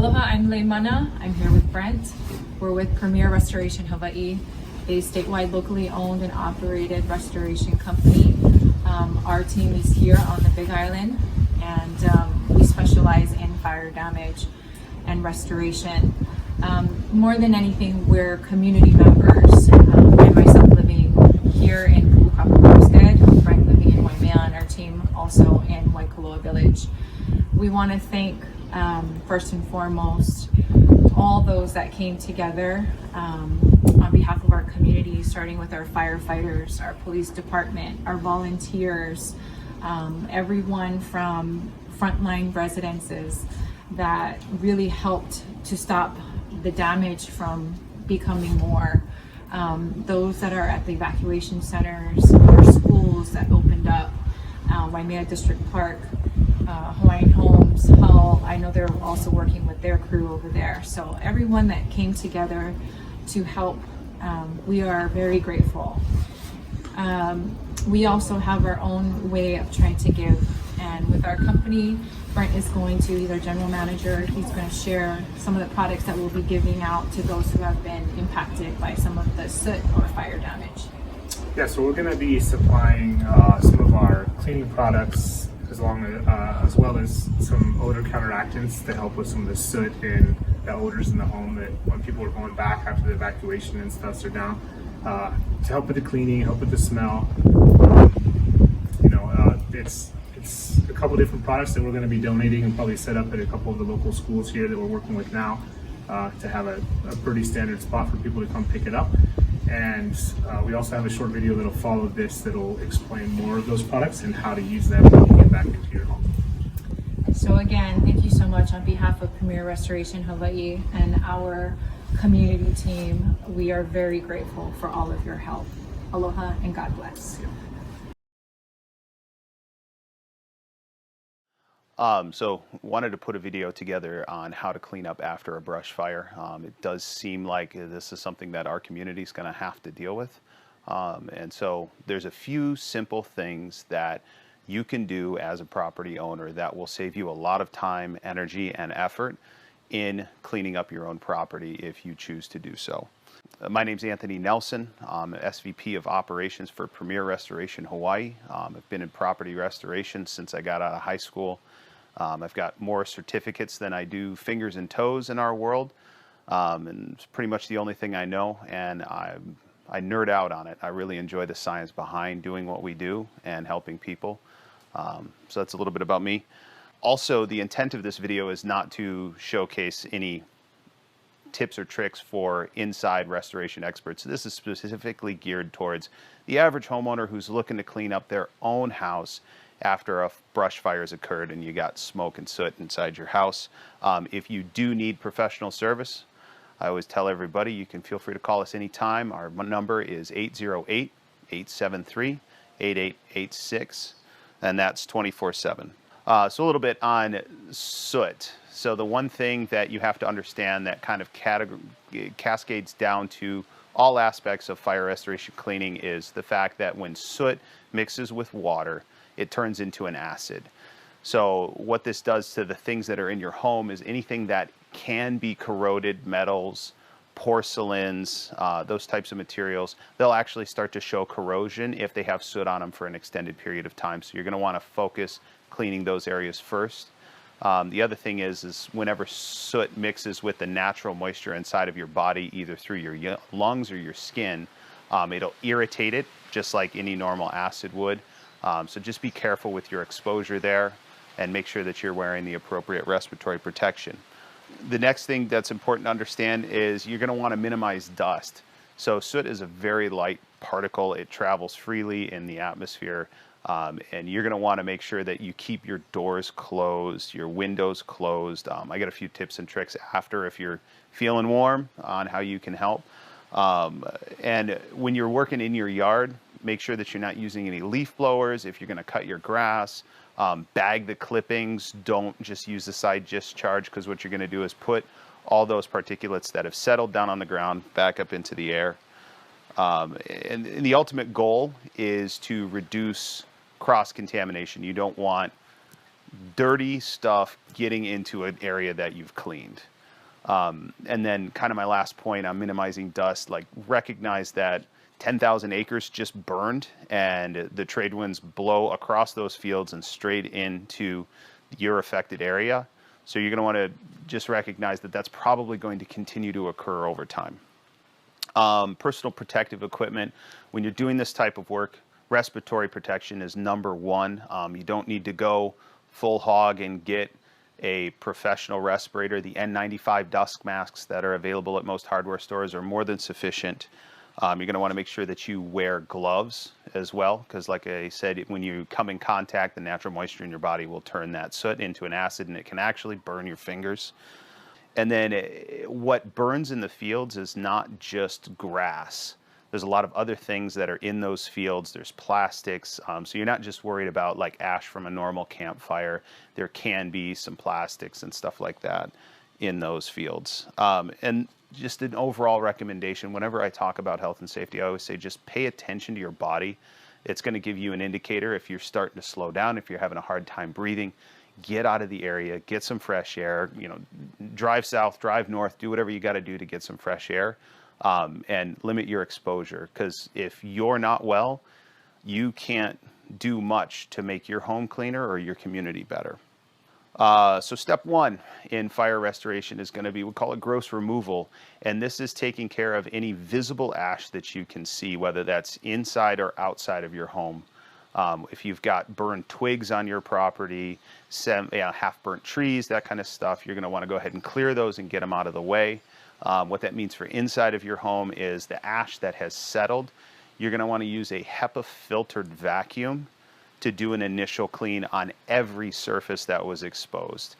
Aloha, I'm Leimana. I'm here with Brent. We're with Premier Restoration Hawaii, a statewide locally owned and operated restoration company. Our team is here on the Big Island, and we specialize in fire damage and restoration. More than anything, we're community members. I myself living here in Pu'ukapa Homestead, Brent living in Waimea, and our team also in Waikoloa Village. We want to thank first and foremost all those that came together on behalf of our community, starting with our firefighters, our police department, our volunteers, everyone from frontline residences that really helped to stop the damage from becoming more. Those that are at the evacuation centers, our schools that opened up, Waimea District Park, Hawaiian Homes, Hull. I know they're also working with their crew over there. So everyone that came together to help, we are very grateful. We also have our own way of trying to give, and with our company, Brent is going to, he's our general manager, he's going to share some of the products that we'll be giving out to those who have been impacted by some of the soot or fire damage. Yeah, so we're going to be supplying some of our cleaning products as well as some odor counteractants to help with some of the soot and the odors in the home that when people are going back after the evacuation and stuff are down, to help with the cleaning, help with the smell. It's a couple different products that we're going to be donating and probably set up at a couple of the local schools here that we're working with now to have a pretty standard spot for people to come pick it up. And we also have a short video that'll follow this that'll explain more of those products and how to use them when you get back into your home. So again, thank you so much on behalf of Premier Restoration Hawaii and our community team. We are very grateful for all of your help. Aloha and God bless. So wanted to put a video together on how to clean up after a brush fire. It does seem like this is something that our community is going to have to deal with. And so there's a few simple things that you can do as a property owner that will save you a lot of time, energy, and effort in cleaning up your own property if you choose to do so. My name's Anthony Nelson. I'm SVP of Operations for Premier Restoration Hawaii. I've been in property restoration since I got out of high school. I've got more certificates than I do fingers and toes in our world, and it's pretty much the only thing I know, and I nerd out on it. I really enjoy the science behind doing what we do and helping people. So that's a little bit about me. Also, the intent of this video is not to showcase any tips or tricks for inside restoration experts. This is specifically geared towards the average homeowner who's looking to clean up their own house after a brush fire has occurred and you got smoke and soot inside your house. If you do need professional service, I always tell everybody you can feel free to call us anytime. Our number is 808-873-8886, and that's 24/7. So a little bit on soot. So the one thing that you have to understand that kind of cascades down to all aspects of fire restoration cleaning is the fact that when soot mixes with water, it turns into an acid. So what this does to the things that are in your home is anything that can be corroded, metals, porcelains, those types of materials, they'll actually start to show corrosion if they have soot on them for an extended period of time. So you're going to want to focus cleaning those areas first. The other thing is whenever soot mixes with the natural moisture inside of your body, either through your lungs or your skin, it'll irritate it just like any normal acid would. So just be careful with your exposure there and make sure that you're wearing the appropriate respiratory protection. The next thing that's important to understand is you're going to want to minimize dust. So soot is a very light particle. It travels freely in the atmosphere. And you're going to want to make sure that you keep your doors closed, your windows closed. I got a few tips and tricks after if you're feeling warm on how you can help. And when you're working in your yard, make sure that you're not using any leaf blowers. If you're going to cut your grass, bag the clippings. Don't just use the side discharge, because what you're going to do is put all those particulates that have settled down on the ground back up into the air. And the ultimate goal is to reduce cross-contamination. You don't want dirty stuff getting into an area that you've cleaned. And then kind of my last point on minimizing dust, like recognize that 10,000 acres just burned and the trade winds blow across those fields and straight into your affected area. So you're going to want to just recognize that that's probably going to continue to occur over time. Personal protective equipment, when you're doing this type of work, respiratory protection is number one. You don't need to go full hog and get a professional respirator. The N95 dust masks that are available at most hardware stores are more than sufficient. You're going to want to make sure that you wear gloves as well, because like I said, when you come in contact, the natural moisture in your body will turn that soot into an acid, and it can actually burn your fingers. And then what burns in the fields is not just grass. There's a lot of other things that are in those fields. There's plastics. So you're not just worried about like ash from a normal campfire. There can be some plastics and stuff like that in those fields. And just an overall recommendation, whenever I talk about health and safety, I always say just pay attention to your body. It's going to give you an indicator if you're starting to slow down, if you're having a hard time breathing. Get out of the area, get some fresh air, you know, drive south, drive north, do whatever you got to do to get some fresh air, and limit your exposure. Because if you're not well, you can't do much to make your home cleaner or your community better. So step one in fire restoration is going to be, we call it gross removal. And this is taking care of any visible ash that you can see, whether that's inside or outside of your home. If you've got burned twigs on your property, half-burnt trees, that kind of stuff, you're going to want to go ahead and clear those and get them out of the way. What that means for inside of your home is the ash that has settled. You're going to want to use a HEPA-filtered vacuum to do an initial clean on every surface that was exposed.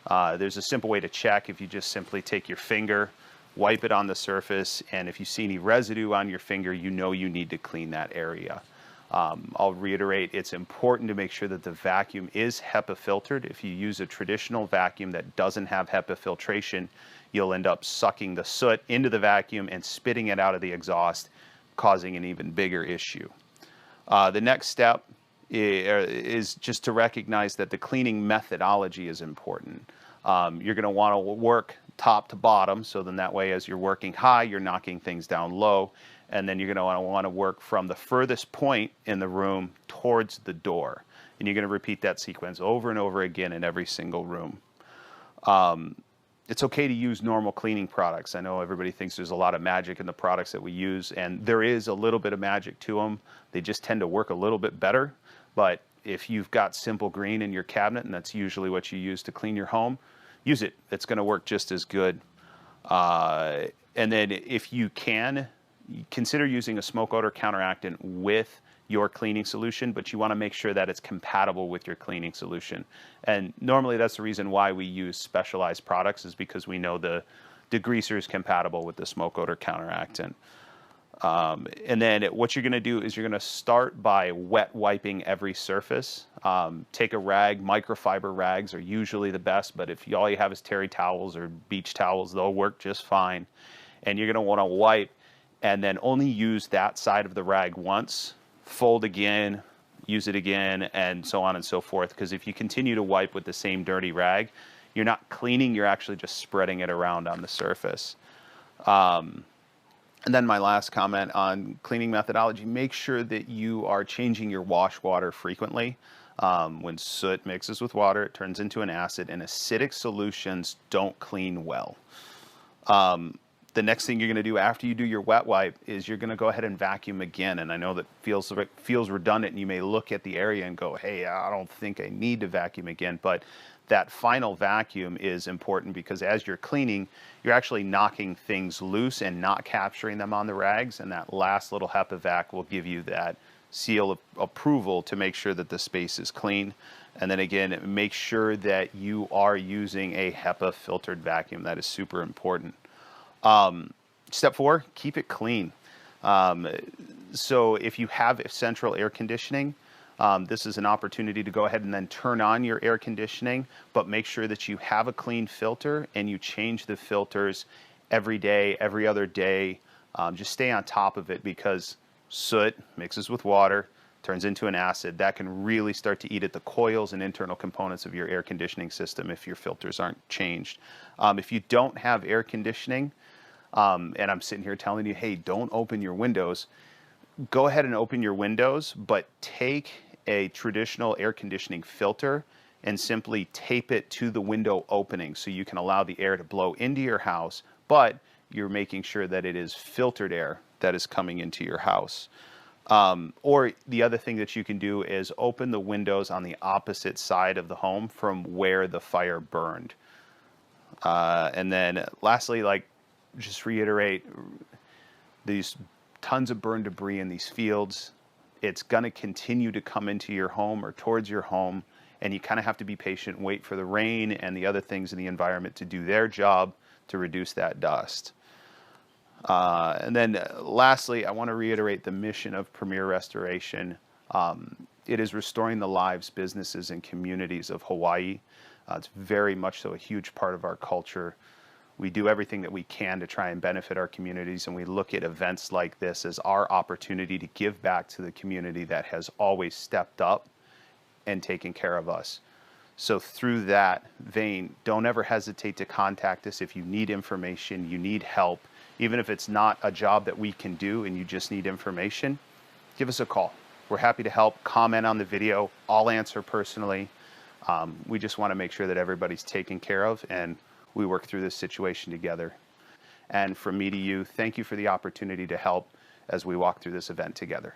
There's a simple way to check. If you just simply take your finger, wipe it on the surface, and if you see any residue on your finger, you know you need to clean that area. I'll reiterate, it's important to make sure that the vacuum is HEPA filtered. If you use a traditional vacuum that doesn't have HEPA filtration, you'll end up sucking the soot into the vacuum and spitting it out of the exhaust, causing an even bigger issue. The next step is just to recognize that the cleaning methodology is important. You're going to want to work top to bottom, so then that way as you're working high, you're knocking things down low. And then you're going to want to work from the furthest point in the room towards the door. And you're going to repeat that sequence over and over again in every single room. It's okay to use normal cleaning products. I know everybody thinks there's a lot of magic in the products that we use, and there is a little bit of magic to them. They just tend to work a little bit better. But if you've got Simple Green in your cabinet, and that's usually what you use to clean your home, use it. It's going to work just as good. And then if you can, consider using a smoke odor counteractant with your cleaning solution, but you want to make sure that it's compatible with your cleaning solution. And normally that's the reason why we use specialized products, is because we know the degreaser is compatible with the smoke odor counteractant. And then what you're going to do is you're going to start by wet wiping every surface. Take a rag. Microfiber rags are usually the best, but if all you have is terry towels or beach towels, they'll work just fine. And you're going to want to wipe and then only use that side of the rag once, fold again, use it again, and so on and so forth. Because if you continue to wipe with the same dirty rag, you're not cleaning, you're actually just spreading it around on the surface. And then my last comment on cleaning methodology, make sure that you are changing your wash water frequently. When soot mixes with water, it turns into an acid, and acidic solutions don't clean well. The next thing you're going to do after you do your wet wipe is you're going to go ahead and vacuum again. And I know that feels redundant, and you may look at the area and go, hey, I don't think I need to vacuum again. But that final vacuum is important, because as you're cleaning, you're actually knocking things loose and not capturing them on the rags. And that last little HEPA vac will give you that seal of approval to make sure that the space is clean. And then again, make sure that you are using a HEPA filtered vacuum. That is super important. Step 4, keep it clean. So if you have central air conditioning, this is an opportunity to go ahead and then turn on your air conditioning, but make sure that you have a clean filter and you change the filters every day, every other day. Just stay on top of it, because soot mixes with water, turns into an acid. That can really start to eat at the coils and internal components of your air conditioning system if your filters aren't changed. If you don't have air conditioning, and I'm sitting here telling you, hey, don't open your windows, go ahead and open your windows, but take a traditional air conditioning filter and simply tape it to the window opening so you can allow the air to blow into your house, but you're making sure that it is filtered air that is coming into your house. Or the other thing that you can do is open the windows on the opposite side of the home from where the fire burned. And then lastly, like, just reiterate, these tons of burn debris in these fields, it's going to continue to come into your home or towards your home, and you kind of have to be patient and wait for the rain and the other things in the environment to do their job to reduce that dust. And then lastly, I want to reiterate the mission of Premier Restoration. It is restoring the lives, businesses, and communities of Hawaii. It's very much so a huge part of our culture. We do everything that we can to try and benefit our communities, and we look at events like this as our opportunity to give back to the community that has always stepped up and taken care of us. So through that vein, don't ever hesitate to contact us if you need information, you need help. Even if it's not a job that we can do and you just need information, give us a call. We're happy to help. Comment on the video. I'll answer personally. We just want to make sure that everybody's taken care of and we work through this situation together. And from me to you, thank you for the opportunity to help as we walk through this event together.